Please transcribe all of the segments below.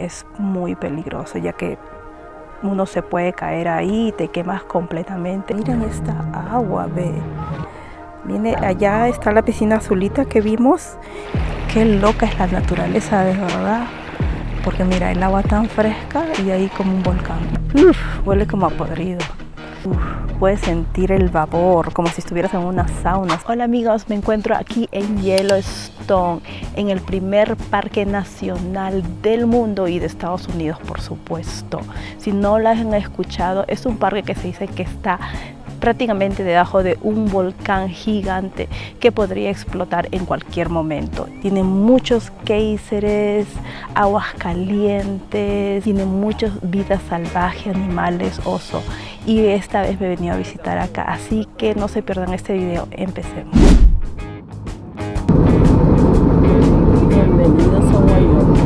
es muy peligroso, ya que uno se puede caer ahí y te quemas completamente. Miren esta agua, ve. Viene, allá está la piscina azulita que vimos. Qué loca es la naturaleza, de verdad. Porque mira, el agua tan fresca y ahí como un volcán. Uf, huele como a podrido. Puedes sentir el vapor como si estuvieras en una sauna. Hola amigos, me encuentro aquí en Yellowstone, en el primer parque nacional del mundo y de Estados Unidos, por supuesto. Si no lo han escuchado, es un parque que se dice que está prácticamente debajo de un volcán gigante que podría explotar en cualquier momento. Tiene muchos géiseres, aguas calientes, tiene muchas vidas salvajes, animales, oso. Y esta vez me he venido a visitar acá, así que no se pierdan este video. Empecemos. Bienvenidos a Wyoming.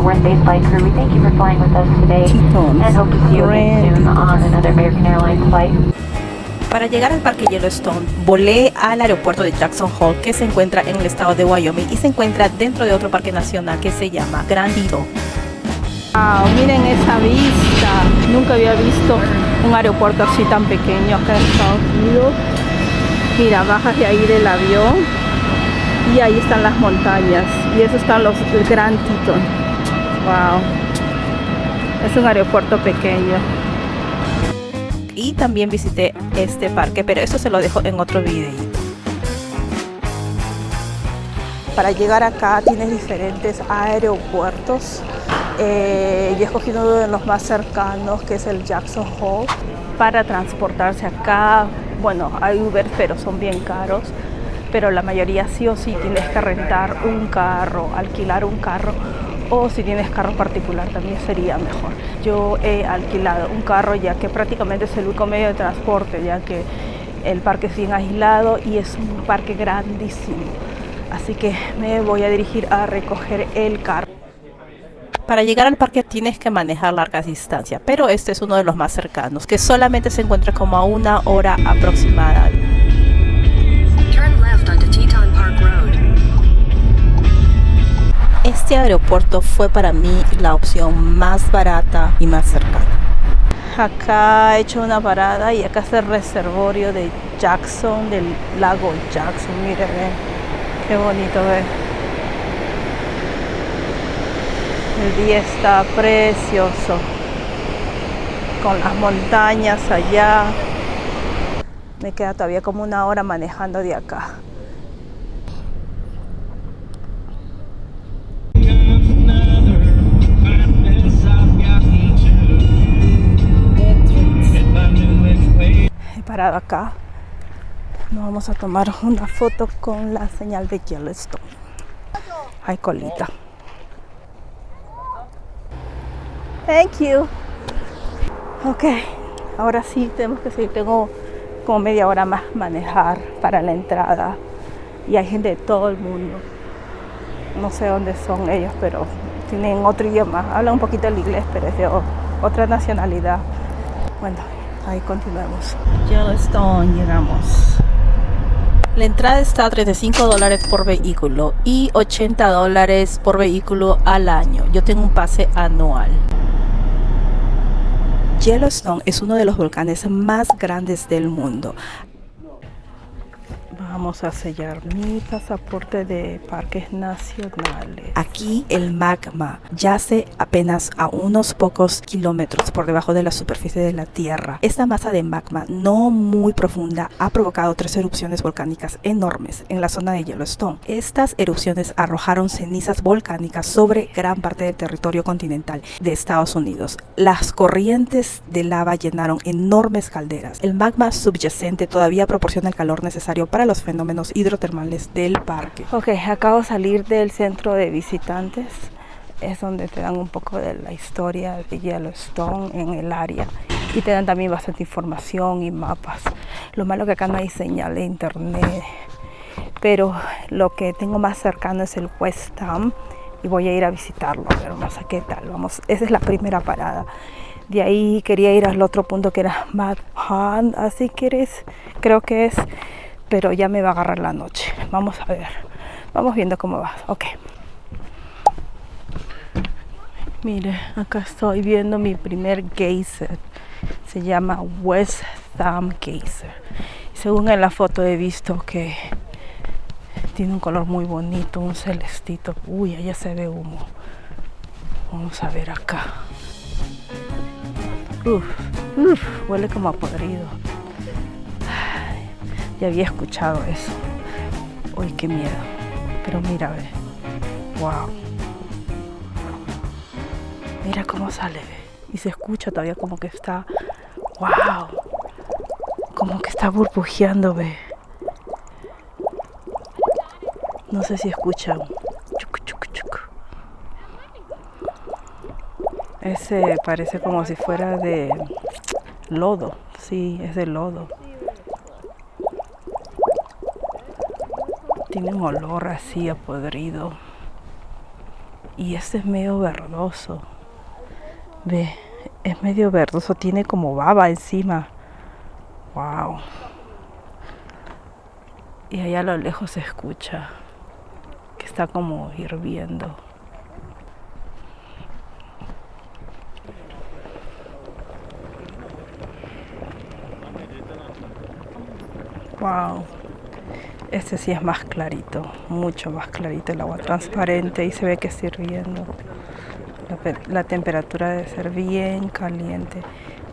We're Space Flight Crew. We thank you for flying with us today and hope to see you again soon on another American Airlines flight. Para llegar al parque Yellowstone, volé al aeropuerto de Jackson Hole, que se encuentra en el estado de Wyoming y se encuentra dentro de otro parque nacional que se llama Grand Teton. Wow, miren esa vista. Nunca había visto un aeropuerto así tan pequeño acá en Estados Unidos. Mira, bajas de ahí del avión y ahí están las montañas y eso están el Grand Teton. Wow, es un aeropuerto pequeño. Y también visité este parque, pero eso se lo dejo en otro videito. Para llegar acá tienes diferentes aeropuertos. Yo he escogido uno de los más cercanos, que es el Jackson Hole. Para transportarse acá, bueno, hay Uber, pero son bien caros. Pero la mayoría sí o sí tienes que rentar un carro, alquilar un carro. O si tienes carro particular también sería mejor. Yo he alquilado un carro ya que prácticamente es el único medio de transporte, ya que el parque es bien aislado y es un parque grandísimo. Así que me voy a dirigir a recoger el carro. Para llegar al parque tienes que manejar largas distancias, pero este es uno de los más cercanos, que solamente se encuentra como a 1 hora aproximada. Este aeropuerto fue para mí la opción más barata y más cercana. Acá he hecho una parada y acá es el reservorio de Jackson, del lago Jackson. Miren, qué bonito ver. El día está precioso, con las montañas allá. Me queda todavía como 1 hora manejando de acá. He parado acá. Nos vamos a tomar una foto con la señal de Yellowstone. Hay colita. Thank you. Ok, ahora sí tenemos que seguir. Tengo como media hora más manejar para la entrada. Y hay gente de todo el mundo. No sé dónde son ellos, pero tienen otro idioma. Hablan un poquito el inglés, pero es de otra nacionalidad. Bueno, ahí continuemos. Yellowstone, llegamos. La entrada está a $35 por vehículo y $80 por vehículo al año. Yo tengo un pase anual. Yellowstone es uno de los volcanes más grandes del mundo. Vamos a sellar mi pasaporte de parques nacionales. Aquí el magma yace apenas a unos pocos kilómetros por debajo de la superficie de la Tierra. Esta masa de magma no muy profunda ha provocado 3 erupciones volcánicas enormes en la zona de Yellowstone. Estas erupciones arrojaron cenizas volcánicas sobre gran parte del territorio continental de Estados Unidos. Las corrientes de lava llenaron enormes calderas. El magma subyacente todavía proporciona el calor necesario para los fenómenos hidrotermales del parque. Ok, acabo de salir del centro de visitantes. Es donde te dan un poco de la historia de Yellowstone en el área y te dan también bastante información y mapas. Lo malo que acá no hay señal de internet, pero lo que tengo más cercano es el West Dam y voy a ir a visitarlo, pero no sé qué tal. Vamos, esa es la primera parada. De ahí quería ir al otro punto que era Mad Hunt, así que creo que es, pero ya me va a agarrar la noche. Vamos a ver, vamos viendo cómo va. Ok. Mire, acá estoy viendo mi primer geyser. Se llama West Thumb Geyser. Según en la foto he visto que tiene un color muy bonito, un celestito. Uy, allá se ve humo. Vamos a ver acá. Huele como a podrido. Ay, ya había escuchado eso. Uy, qué miedo. Pero mira, ve. Wow. Mira cómo sale, ve. Y se escucha todavía como que está. Wow. Como que está burbujeando, ve. No sé si escuchan. Chuc, chuc, chuc. Ese parece como si fuera de lodo. Sí, es de lodo. Tiene un olor así a podrido. Y este es medio verdoso. Ve, es medio verdoso. Tiene como baba encima. Wow. Y allá a lo lejos se escucha que está como hirviendo. Wow. Este sí es más clarito, mucho más clarito, el agua transparente y se ve que está hirviendo. La temperatura debe ser bien caliente.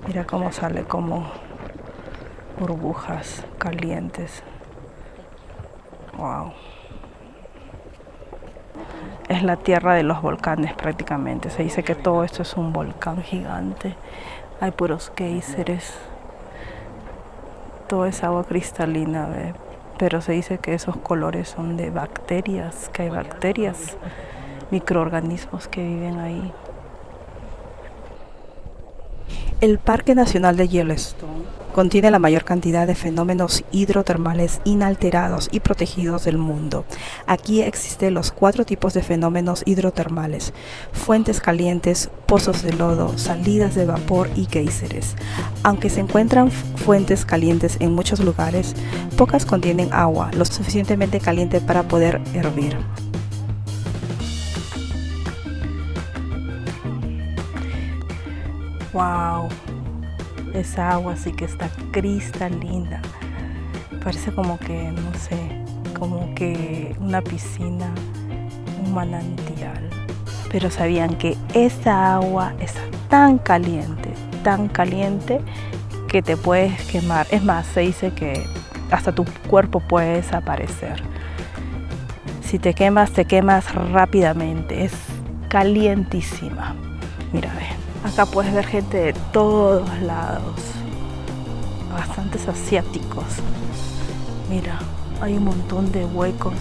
Mira cómo sale como burbujas calientes. Wow. Es la tierra de los volcanes prácticamente. Se dice que todo esto es un volcán gigante. Hay puros géiseres. Todo es agua cristalina, ¿ve? Pero se dice que esos colores son de bacterias, que hay bacterias, microorganismos que viven ahí. El Parque Nacional de Yellowstone contiene la mayor cantidad de fenómenos hidrotermales inalterados y protegidos del mundo. Aquí existen los 4 tipos de fenómenos hidrotermales: fuentes calientes, pozos de lodo, salidas de vapor y géiseres. Aunque se encuentran fuentes calientes en muchos lugares, pocas contienen agua lo suficientemente caliente para poder hervir. Wow, esa agua sí que está cristalina. Parece como que, no sé, como que una piscina, un manantial. Pero sabían que esa agua está tan caliente que te puedes quemar. Es más, se dice que hasta tu cuerpo puede desaparecer. Si te quemas rápidamente. Es calientísima. Mira, ve. Acá puedes ver gente de todos lados, bastantes asiáticos. Mira, hay un montón de huecos,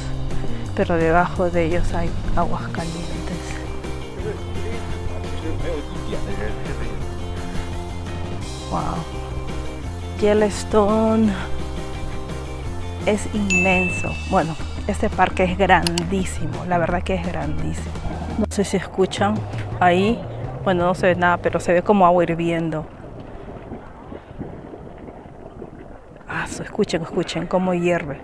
pero debajo de ellos hay aguas calientes. Wow. Yellowstone es inmenso. Bueno, este parque es grandísimo, la verdad que es grandísimo. No sé si escuchan ahí. Bueno, no se ve nada, pero se ve como agua hirviendo. Escuchen cómo hierve.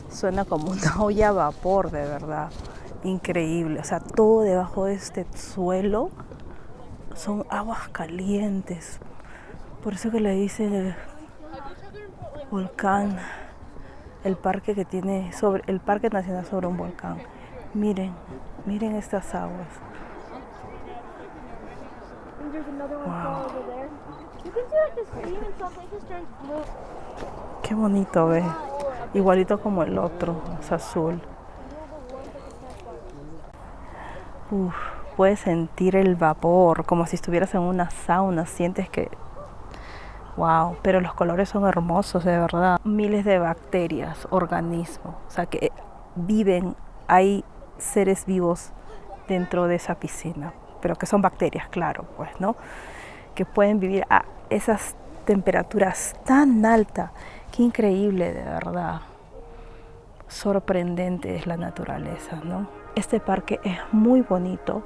Suena como una olla a vapor, de verdad. Increíble. O sea, todo debajo de este suelo son aguas calientes. Por eso que le dicen el volcán. El parque que tiene el parque nacional sobre un volcán. Miren estas aguas. Wow. Qué bonito, ve. Igualito como el otro, es azul. Puedes sentir el vapor, como si estuvieras en una sauna. Sientes que wow, pero los colores son hermosos, de verdad. Miles de bacterias, organismos, o sea que viven, hay seres vivos dentro de esa piscina, pero que son bacterias, claro, pues, ¿no? Que pueden vivir a esas temperaturas tan altas. Qué increíble, de verdad. Sorprendente es la naturaleza, ¿no? Este parque es muy bonito,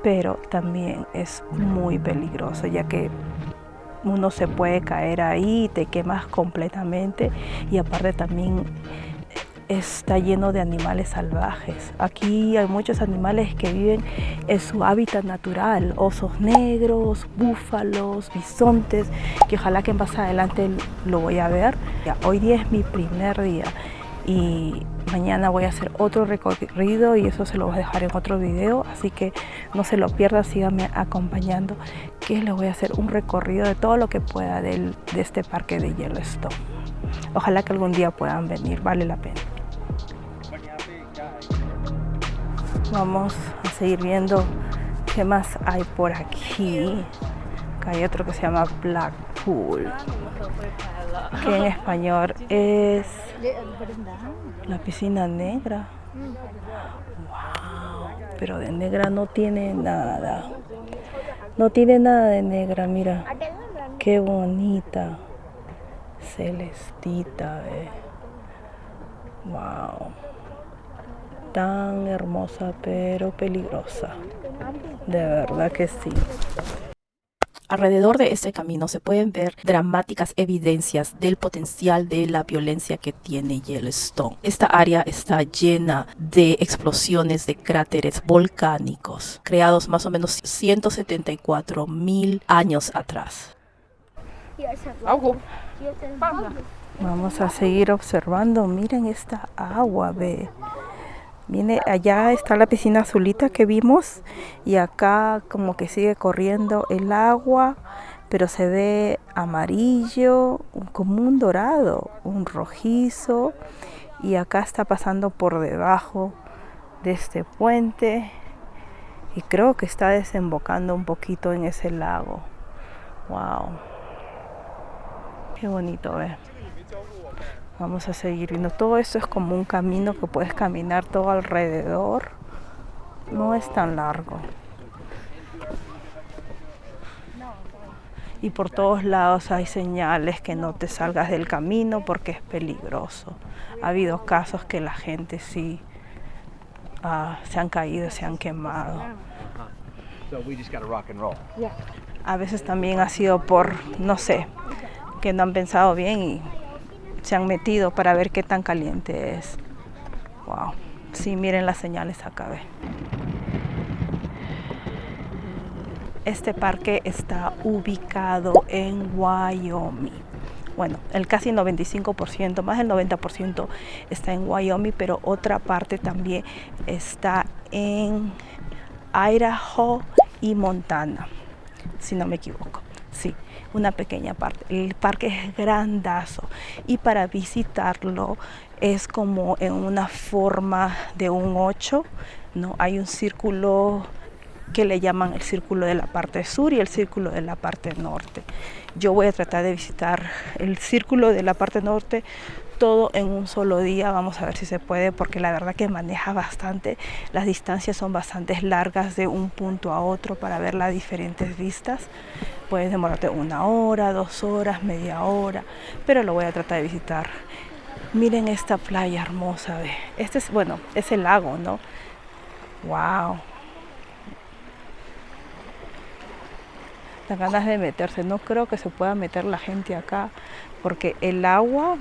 pero también es muy peligroso, ya que uno se puede caer ahí y te quemas completamente, y aparte también está lleno de animales salvajes. Aquí hay muchos animales que viven en su hábitat natural, osos negros, búfalos, bisontes, que ojalá que más adelante lo voy a ver. Hoy día es mi primer día y mañana voy a hacer otro recorrido y eso se lo voy a dejar en otro video, así que no se lo pierdan, síganme acompañando, que les voy a hacer un recorrido de todo lo que pueda de este parque de Yellowstone. Ojalá que algún día puedan venir, vale la pena. Vamos a seguir viendo qué más hay por aquí. Acá hay otro que se llama Blackpool, que en español es la piscina negra. Wow, pero de negra no tiene nada. No tiene nada de negra, mira. Qué bonita. Celestita, wow. Tan hermosa pero peligrosa. De verdad que sí. Alrededor de este camino se pueden ver dramáticas evidencias del potencial de la violencia que tiene Yellowstone. Esta área está llena de explosiones de cráteres volcánicos creados más o menos 174.000 años atrás. Vamos a seguir observando. Miren esta agua, ve. Viene, allá está la piscina azulita que vimos y acá como que sigue corriendo el agua, pero se ve amarillo, como un dorado, un rojizo, y acá está pasando por debajo de este puente y creo que está desembocando un poquito en ese lago. Wow, qué bonito, ¿ves? Vamos a seguir viendo. Todo esto es como un camino que puedes caminar todo alrededor. No es tan largo. Y por todos lados hay señales que no te salgas del camino porque es peligroso. Ha habido casos que la gente sí se han caído, se han quemado. A veces también ha sido por, no sé, que no han pensado bien y se han metido para ver qué tan caliente es. Wow. Sí, miren las señales acá, ve. Este parque está ubicado en Wyoming. Bueno, el casi 95%, más del 90% está en Wyoming, pero otra parte también está en Idaho y Montana, si no me equivoco. Sí, una pequeña parte. El parque es grandazo y para visitarlo es como en una forma de un 8, ¿no? Hay un círculo que le llaman el círculo de la parte sur y el círculo de la parte norte. Yo voy a tratar de visitar el círculo de la parte norte todo en un solo día. Vamos a ver si se puede, porque la verdad que maneja bastante. Las distancias son bastante largas de un punto a otro para ver las diferentes vistas. Puedes demorarte 1 hora, 2 horas, media hora, pero lo voy a tratar de visitar. Miren esta playa hermosa, ¿ve? Este es, bueno, es el lago, ¿no? Wow. Las ganas de meterse. No creo que se pueda meter la gente acá, porque el agua,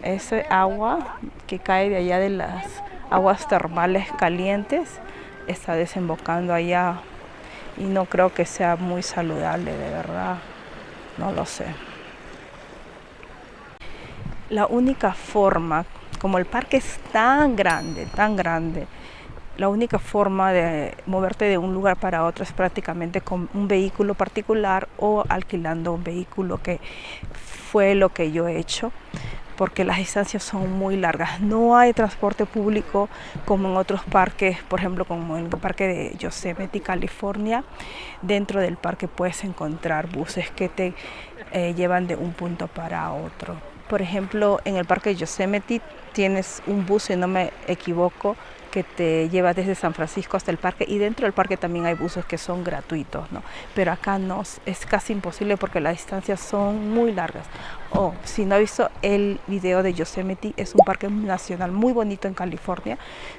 ese agua que cae de allá de las aguas termales calientes, está desembocando allá y no creo que sea muy saludable, de verdad. No lo sé. La única forma, como el parque es tan grande, la única forma de moverte de un lugar para otro es prácticamente con un vehículo particular o alquilando un vehículo, que fue lo que yo he hecho, porque las distancias son muy largas. No hay transporte público como en otros parques, por ejemplo, como en el parque de Yosemite, California. Dentro del parque puedes encontrar buses que te llevan de un punto para otro. Por ejemplo, en el parque de Yosemite tienes un bus, si no me equivoco, que te lleva desde San Francisco hasta el parque, y dentro del parque también hay buses que son gratuitos, ¿no? Pero acá no, es casi imposible porque las distancias son muy largas. Si no ha visto el video de Yosemite, es un parque nacional muy bonito en California.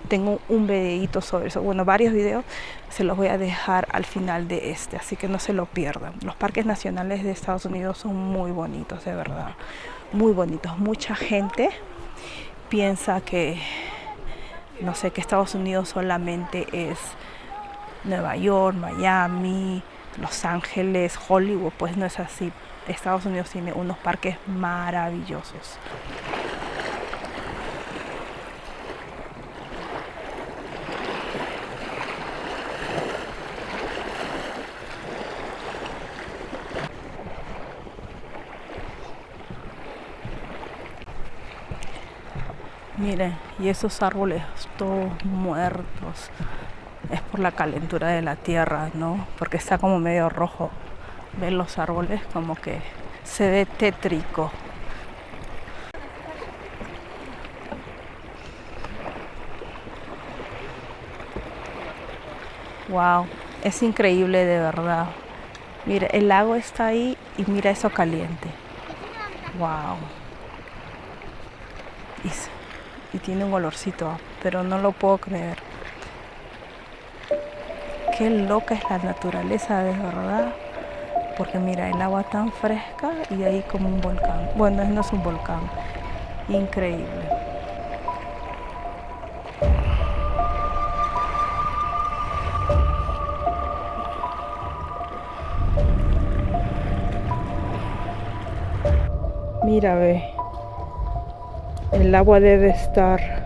Tengo un videito sobre eso, bueno, varios videos, se los voy a dejar al final de este, así que no se lo pierdan. Los parques nacionales de Estados Unidos son muy bonitos, de verdad, muy bonitos. Mucha gente, piensa que, no sé, que Estados Unidos solamente es Nueva York, Miami, Los Ángeles, Hollywood. Pues no es así. Estados Unidos tiene unos parques maravillosos. Miren, y esos árboles todos muertos. Es por la calentura de la tierra, ¿no? Porque está como medio rojo. Ven los árboles como que se ve tétrico. Wow, es increíble de verdad. Mira, el lago está ahí y mira eso caliente. Wow. Y tiene un olorcito, pero no lo puedo creer. Qué loca es la naturaleza, de verdad. Porque mira, el agua tan fresca y ahí como un volcán. Bueno, no es un volcán. Increíble. Mira, ve. El agua debe estar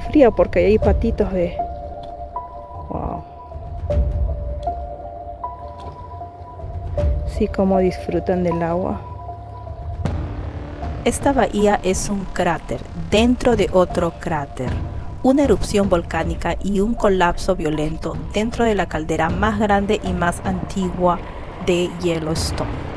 fría porque hay patitos de... Wow. Sí, como disfrutan del agua. Esta bahía es un cráter dentro de otro cráter. Una erupción volcánica y un colapso violento dentro de la caldera más grande y más antigua de Yellowstone.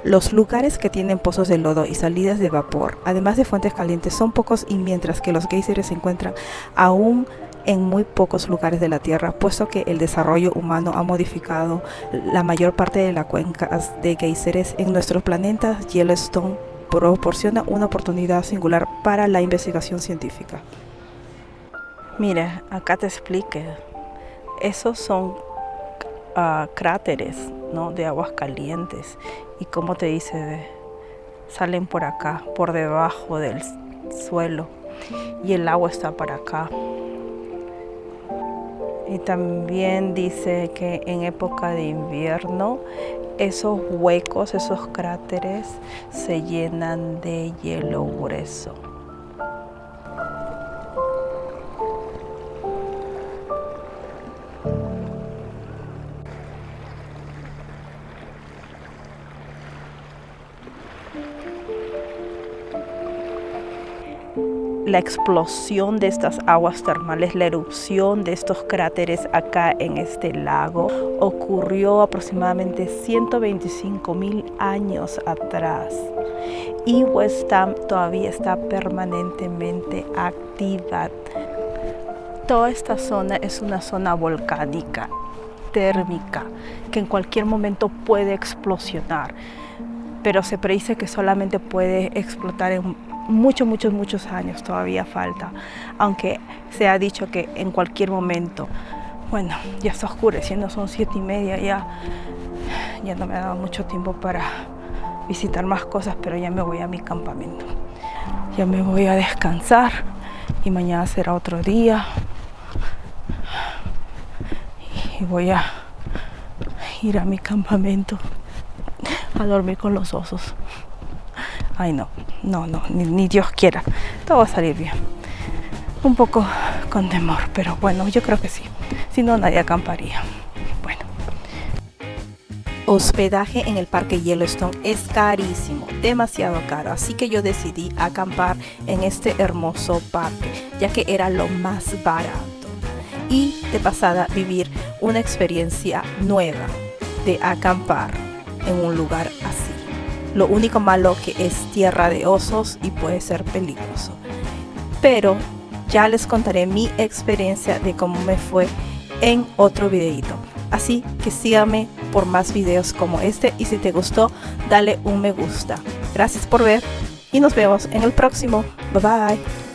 Los lugares que tienen pozos de lodo y salidas de vapor, además de fuentes calientes, son pocos, y mientras que los géiseres se encuentran aún en muy pocos lugares de la Tierra, puesto que el desarrollo humano ha modificado la mayor parte de las cuencas de géiseres en nuestro planeta. Yellowstone proporciona una oportunidad singular para la investigación científica. Mira, acá te expliqué. Esos son cráteres, ¿no? De aguas calientes, y como te dice, salen por acá, por debajo del suelo, y el agua está para acá. Y también dice que en época de invierno esos huecos, esos cráteres se llenan de hielo grueso. La explosión de estas aguas termales, la erupción de estos cráteres acá en este lago, ocurrió aproximadamente 125,000 años atrás, y West Dam todavía está permanentemente activa. Toda esta zona es una zona volcánica, térmica, que en cualquier momento puede explosionar, pero se predice que solamente puede explotar en muchos años. Todavía falta, aunque se ha dicho que en cualquier momento. Bueno, ya está oscureciendo, son 7:30, ya no me ha dado mucho tiempo para visitar más cosas, pero ya me voy a mi campamento, ya me voy a descansar, y mañana será otro día, y voy a ir a mi campamento a dormir con los osos. Ay, no, ni Dios quiera. Todo va a salir bien. Un poco con temor, pero bueno, yo creo que sí. Si no, nadie acamparía. Bueno. Hospedaje en el parque Yellowstone es carísimo, demasiado caro. Así que yo decidí acampar en este hermoso parque, ya que era lo más barato. Y de pasada vivir una experiencia nueva de acampar en un lugar así. Lo único malo que es tierra de osos y puede ser peligroso. Pero ya les contaré mi experiencia de cómo me fue en otro videito. Así que síganme por más videos como este, y si te gustó, dale un me gusta. Gracias por ver y nos vemos en el próximo. Bye bye.